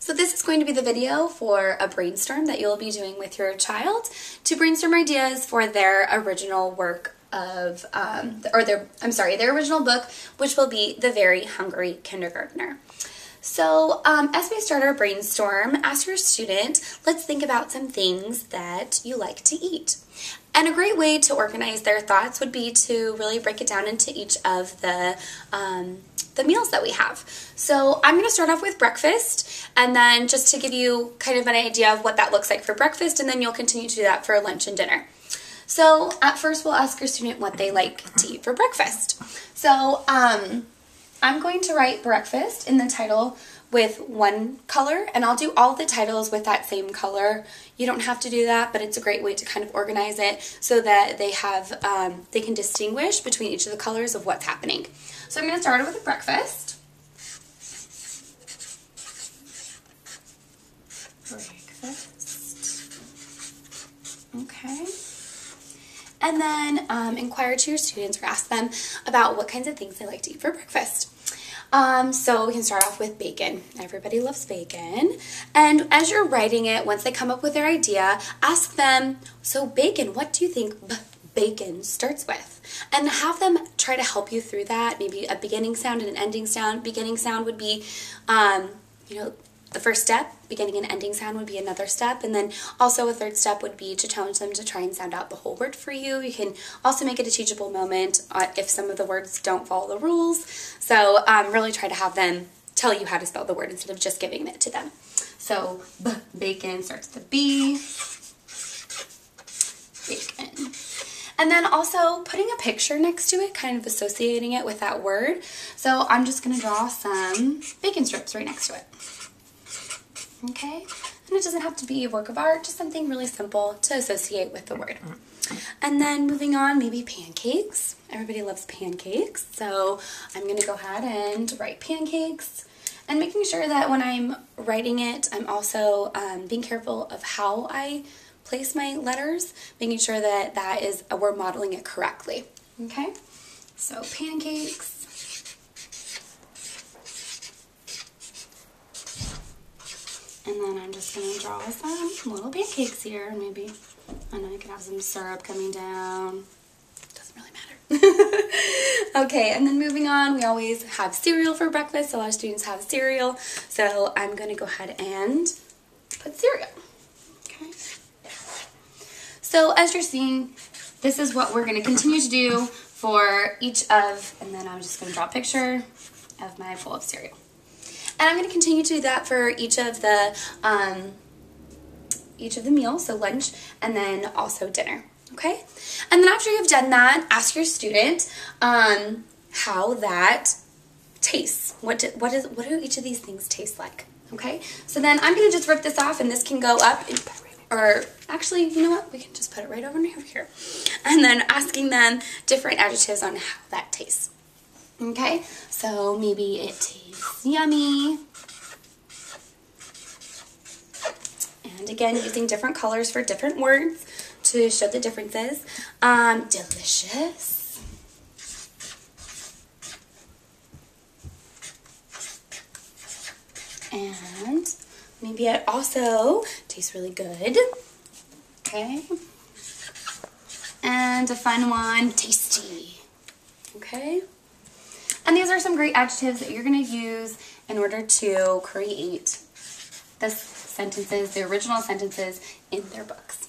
So this is going to be the video for a brainstorm that you'll be doing with your child to brainstorm ideas for their original work of, their original book, which will be The Very Hungry Kindergartner. So as we start our brainstorm, ask your student, let's think about some things that you like to eat. And a great way to organize their thoughts would be to really break it down into each of the meals that we have. So I'm going to start off with breakfast, and then just to give you kind of an idea of what that looks like for breakfast, and then you'll continue to do that for lunch and dinner. So at first we'll ask your student what they like to eat for breakfast. So I'm going to write breakfast in the title with one color, and I'll do all the titles with that same color. You don't have to do that, but it's a great way to kind of organize it so that they have they can distinguish between each of the colors of what's happening. So I'm going to start with breakfast. Okay. And then inquire to your students or ask them about what kinds of things they like to eat for breakfast. So we can start off with bacon. Everybody loves bacon. And as you're writing it, once they come up with their idea, ask them, so bacon, what do you think bacon starts with? And have them try to help you through that. Maybe a beginning sound and an ending sound. Beginning sound would be, the first step. Beginning and ending sound would be another step. And then also a third step would be to challenge them to try and sound out the whole word for you. You can also make it a teachable moment if some of the words don't follow the rules. So really try to have them tell you how to spell the word instead of just giving it to them. So bacon starts with B. Bacon. And then also putting a picture next to it, kind of associating it with that word. So I'm just going to draw some bacon strips right next to it. Okay, and it doesn't have to be a work of art, just something really simple to associate with the word. And then moving on, maybe pancakes. Everybody loves pancakes, so I'm going to go ahead and write pancakes. And making sure that when I'm writing it, I'm also being careful of how I place my letters, making sure that we're modeling it correctly. Okay, so pancakes. And then I'm just going to draw some little pancakes here. Maybe, I know you can have some syrup coming down. Doesn't really matter. Okay, and then moving on, we always have cereal for breakfast. A lot of students have cereal. So I'm going to go ahead and put cereal. Okay. So as you're seeing, this is what we're going to continue to do for each of, and then I'm just going to draw a picture of my bowl of cereal. And I'm going to continue to do that for each of the meals, so lunch and then also dinner, okay? And then after you've done that, ask your student how that tastes. What do each of these things taste like, okay? So then I'm going to just rip this off, and this can go up, or actually, you know what? We can just put it right over here. And then asking them different adjectives on how that tastes. Okay, so maybe it tastes yummy. And again, using different colors for different words to show the differences. Delicious. And maybe it also tastes really good. Okay. And a fun one, tasty. Okay. And these are some great adjectives that you're going to use in order to create the original sentences in their books.